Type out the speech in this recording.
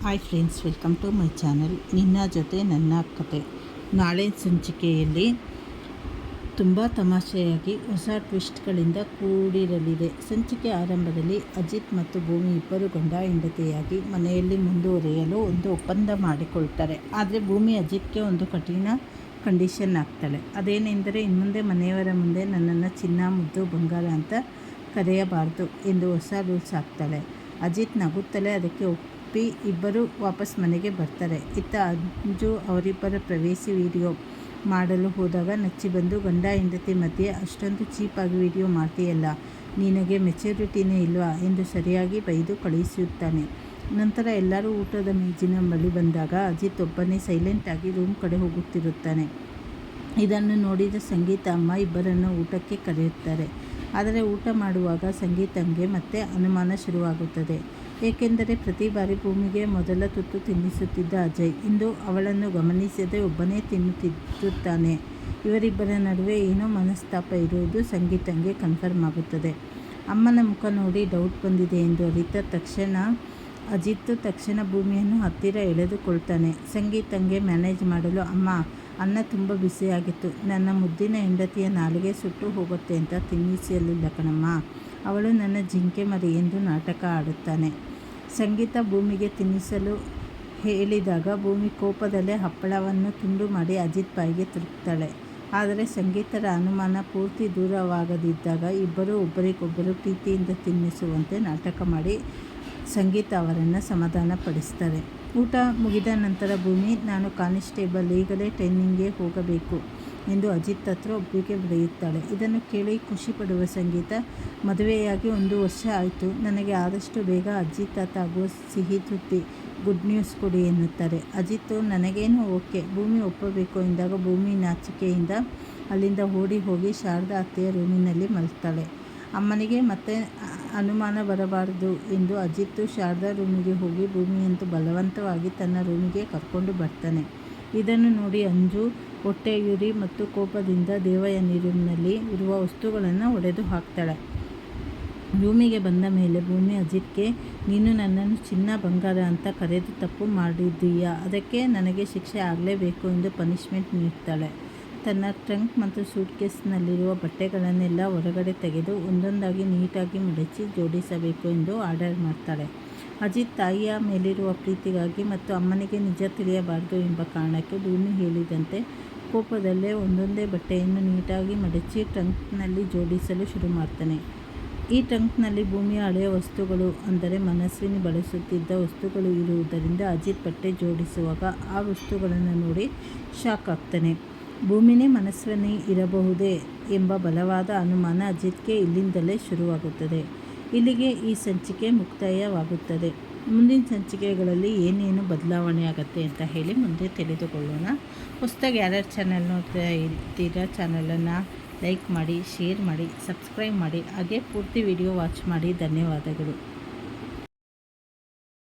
Hi friends, welcome to my channel. ನಿನ್ನ ಜೊತೆ ನನ್ನ ಕತೆ. ನಾಳೆ ಸಂಚಿಕೆಯಲ್ಲಿ ತುಂಬ ತಮಾಷೆಯಾಗಿ ಹೊಸ ಟ್ವಿಸ್ಟ್ಗಳಿಂದ ಕೂಡಿರಲಿದೆ. ಸಂಚಿಕೆ ಆರಂಭದಲ್ಲಿ ಅಜಿತ್ ಮತ್ತು ಭೂಮಿ ಇಬ್ಬರು ಗಂಡ ಹೆಂಡತಿಯಾಗಿ ಮನೆಯಲ್ಲಿ ಮುಂದುವರಿಯಲು ಒಂದು ಒಪ್ಪಂದ ಮಾಡಿಕೊಳ್ತಾರೆ. ಆದರೆ ಭೂಮಿ ಅಜಿತ್ಗೆ ಒಂದು ಕಠಿಣ ಕಂಡೀಷನ್ ಹಾಕ್ತಾಳೆ. ಅದೇನೆಂದರೆ, ಇನ್ಮುಂದೆ ಮನೆಯವರ ಮುಂದೆ ನನ್ನನ್ನು ಚಿನ್ನ, ಮುದ್ದು, ಬಂಗಾರ ಅಂತ ಕರೆಯಬಾರ್ದು ಎಂದು ಹೊಸ ರೂಲ್ಸ್ ಹಾಕ್ತಾಳೆ. ಅಜಿತ್ ನಗುತ್ತಲೇ ಅದಕ್ಕೆ ಒಪ್ಪಿ ಇಬ್ಬರು ವಾಪಸ್ ಮನೆಗೆ ಬರ್ತಾರೆ. ಇತ್ತ ಅಂಜು ಅವರಿಬ್ಬರ ಪ್ರವೇಶಿ ವಿಡಿಯೋ ಮಾಡಲು ಹೋದಾಗ ನಚ್ಚಿ ಬಂದು, ಗಂಡ ಹೆಂಡತಿ ಮಧ್ಯೆ ಅಷ್ಟೊಂದು ಚೀಪಾಗಿ ವಿಡಿಯೋ ಮಾಡ್ತೀಯಲ್ಲ, ನಿನಗೆ ಮೆಚುರಿಟಿನೇ ಇಲ್ವಾ ಎಂದು ಸರಿಯಾಗಿ ಬೈದು ಕಳುಹಿಸುತ್ತಾನೆ. ನಂತರ ಎಲ್ಲರೂ ಊಟದ ಮೇಜಿನ ಬಳಿ ಬಂದಾಗ ಅಜಿತ್ ಒಬ್ಬನೇ ಸೈಲೆಂಟಾಗಿ ರೂಮ್ ಕಡೆ ಹೋಗುತ್ತಿರುತ್ತಾನೆ. ಇದನ್ನು ನೋಡಿದ ಸಂಗೀತ ಅಮ್ಮ ಇಬ್ಬರನ್ನು ಊಟಕ್ಕೆ ಕರೆಯುತ್ತಾರೆ. ಆದರೆ ಊಟ ಮಾಡುವಾಗ ಸಂಗೀತಂಗೆ ಮತ್ತೆ ಅನುಮಾನ ಶುರುವಾಗುತ್ತದೆ. ಏಕೆಂದರೆ ಪ್ರತಿ ಬಾರಿ ಭೂಮಿಗೆ ಮೊದಲ ತುತ್ತು ತಿನ್ನಿಸುತ್ತಿದ್ದ ಅಜಯ್ ಇಂದು ಅವಳನ್ನು ಗಮನಿಸದೆ ಒಬ್ಬನೇ ತಿನ್ನುತ್ತಿರುತ್ತಾನೆ. ಇವರಿಬ್ಬರ ನಡುವೆ ಏನೋ ಮನಸ್ತಾಪ ಇರುವುದು ಸಂಗೀತಂಗೆ ಕನ್ಫರ್ಮ್ ಆಗುತ್ತದೆ. ಅಮ್ಮನ ಮುಖ ನೋಡಿ ಡೌಟ್ ಬಂದಿದೆ ಎಂದು ಅರಿತ ಅಜಿತ್ ತಕ್ಷಣ ಭೂಮಿಯನ್ನು ಹತ್ತಿರ ಎಳೆದುಕೊಳ್ತಾನೆ. ಸಂಗೀತಂಗೆ ಮ್ಯಾನೇಜ್ ಮಾಡಲು, ಅಮ್ಮ, ಅನ್ನ ತುಂಬ ಬಿಸಿಯಾಗಿತ್ತು, ನನ್ನ ಮುದ್ದಿನ ಹೆಂಡತಿಯ ನಾಲಿಗೆ ಸುಟ್ಟು ಹೋಗುತ್ತೆ ಅಂತ ತಿನ್ನಿಸಲಿಲ್ಲ ಕಣಮ್ಮ, ಅವಳು ನನ್ನ ಜಿಂಕೆ ಮರಿ ಎಂದು ನಾಟಕ ಆಡುತ್ತಾನೆ. ಸಂಗೀತ ಭೂಮಿಗೆ ತಿನ್ನಿಸಲು ಹೇಳಿದಾಗ ಭೂಮಿ ಕೋಪದಲ್ಲೇ ಹಪ್ಪಳವನ್ನು ತುಂಡು ಮಾಡಿ ಅಜಿತ್ ಬಾಯಿಗೆ ತುರುಕ್ತಾಳೆ. ಆದರೆ ಸಂಗೀತರ ಅನುಮಾನ ಪೂರ್ತಿ ದೂರವಾಗದಿದ್ದಾಗ ಇಬ್ಬರೂ ಒಬ್ಬರಿಗೊಬ್ಬರು ಪ್ರೀತಿಯಿಂದ ತಿನ್ನಿಸುವಂತೆ ನಾಟಕ ಮಾಡಿ ಸಂಗೀತ ಅವರನ್ನು ಸಮಾಧಾನಪಡಿಸ್ತಾರೆ. ಊಟ ಮುಗಿದ ನಂತರ ಭೂಮಿ, ನಾನು ಕಾನ್ಸ್ಟೇಬಲ್, ಈಗಲೇ ಟ್ರೈನಿಂಗ್ಗೆ ಹೋಗಬೇಕು ಎಂದು ಅಜಿತ್ ಹತ್ರ ಒಪ್ಪಿಗೆ ಬರೆಯುತ್ತಾಳೆ. ಇದನ್ನು ಕೇಳಿ ಖುಷಿಪಡುವ ಸಂಗೀತ, ಮದುವೆಯಾಗಿ 1 ವರ್ಷ ಆಯಿತು, ನನಗೆ ಆದಷ್ಟು ಬೇಗ ಅಜ್ಜಿ ತಾತ ಆಗುವ ಸಿಹಿ ಸುದ್ದಿ, ಗುಡ್ ನ್ಯೂಸ್ ಕೊಡಿ ಎನ್ನುತ್ತಾರೆ. ಅಜಿತ್, ನನಗೇನು ಓಕೆ, ಭೂಮಿ ಒಪ್ಪಬೇಕು ಎಂದಾಗ ಭೂಮಿ ನಾಚಿಕೆಯಿಂದ ಅಲ್ಲಿಂದ ಓಡಿ ಹೋಗಿ ಶಾರದಾ ಅತ್ತೆಯ ರೂಮಿನಲ್ಲಿ ಮಲಗ್ತಾಳೆ. ಅಮ್ಮನಿಗೆ ಮತ್ತೆ ಅನುಮಾನ ಬರಬಾರದು ಎಂದು ಅಜಿತ್ ಶಾರದಾ ರೂಮಿಗೆ ಹೋಗಿ ಭೂಮಿಯಂತೂ ಬಲವಂತವಾಗಿ ತನ್ನ ರೂಮಿಗೆ ಕರ್ಕೊಂಡು ಬರ್ತಾನೆ. ಇದನ್ನು ನೋಡಿ ಅಂಜು ಹೊಟ್ಟೆಯುರಿ ಮತ್ತು ಕೋಪದಿಂದ ದೇವಯಾನಿ ರೂಮ್ನಲ್ಲಿ ಇರುವ ವಸ್ತುಗಳನ್ನು ಒಡೆದು ಹಾಕ್ತಾಳೆ. ರೂಮಿಗೆ ಬಂದ ಮೇಲೆ ಭೂಮಿ ಅಜಿತ್ಗೆ, ನೀನು ನನ್ನನ್ನು ಚಿನ್ನ, ಬಂಗಾರ ಅಂತ ಕರೆದು ತಪ್ಪು ಮಾಡಿದ್ದೀಯಾ, ಅದಕ್ಕೆ ನನಗೆ ಶಿಕ್ಷೆ ಆಗಲೇಬೇಕು ಎಂದು ಪನಿಷ್ಮೆಂಟ್ ನೀಡ್ತಾಳೆ. ತನ್ನ ಟ್ರಂಕ್ ಮತ್ತು ಸೂಟ್ಕೇಸ್ನಲ್ಲಿರುವ ಬಟ್ಟೆಗಳನ್ನೆಲ್ಲ ಹೊರಗಡೆ ತೆಗೆದು ಒಂದೊಂದಾಗಿ ನೀಟಾಗಿ ಮಡಚಿ ಜೋಡಿಸಬೇಕು ಎಂದು ಆರ್ಡರ್ ಮಾಡ್ತಾಳೆ. ಅಜಿತ್ ತಾಯಿಯ ಮೇಲಿರುವ ಪ್ರೀತಿಗಾಗಿ ಮತ್ತು ಅಮ್ಮನಿಗೆ ನಿಜ ತಿಳಿಯಬಾರದು ಎಂಬ ಕಾರಣಕ್ಕೆ ಭೂಮಿ ಹೇಳಿದಂತೆ ಕೋಪದಲ್ಲೇ ಒಂದೊಂದೇ ಬಟ್ಟೆಯನ್ನು ನೀಟಾಗಿ ಮಡಚಿ ಟ್ರಂಕ್ನಲ್ಲಿ ಜೋಡಿಸಲು ಶುರು ಮಾಡ್ತಾನೆ. ಈ ಟ್ರಂಕ್ನಲ್ಲಿ ಭೂಮಿಯ ಹಳೆಯ ವಸ್ತುಗಳು, ಅಂದರೆ ಮನಸ್ವಿನಿ ಬಳಸುತ್ತಿದ್ದ ವಸ್ತುಗಳು ಇರುವುದರಿಂದ ಅಜಿತ್ ಬಟ್ಟೆ ಜೋಡಿಸುವಾಗ ಆ ವಸ್ತುಗಳನ್ನು ನೋಡಿ ಶಾಕ್ ಆಗ್ತಾನೆ. ಭೂಮಿನೇ ಮನಸ್ವಿನಿ ಇರಬಹುದೇ ಎಂಬ ಬಲವಾದ ಅನುಮಾನ ಅಜಿತ್ಗೆ ಇಲ್ಲಿಂದಲೇ ಶುರುವಾಗುತ್ತದೆ. ಇಲ್ಲಿಗೆ ಈ ಸಂಚಿಕೆ ಮುಕ್ತಾಯವಾಗುತ್ತದೆ. ಮುಂದಿನ ಸಂಚಿಕೆಗಳಲ್ಲಿ ಏನೇನು ಬದಲಾವಣೆ ಆಗುತ್ತೆ ಅಂತ ಹೇಳಿ ಮುಂದೆ ತಿಳಿದುಕೊಳ್ಳೋಣ. ಹೊಸದಾಗಿ ಯಾರ್ಯಾರು ಚಾನಲ್ ನೋಡ್ತಾ ಇರ್ತೀರಾ ಚಾನಲನ್ನು ಲೈಕ್ ಮಾಡಿ, ಶೇರ್ ಮಾಡಿ, ಸಬ್ಸ್ಕ್ರೈಬ್ ಮಾಡಿ, ಹಾಗೆ ಪೂರ್ತಿ ವಿಡಿಯೋ ವಾಚ್ ಮಾಡಿ. ಧನ್ಯವಾದಗಳು.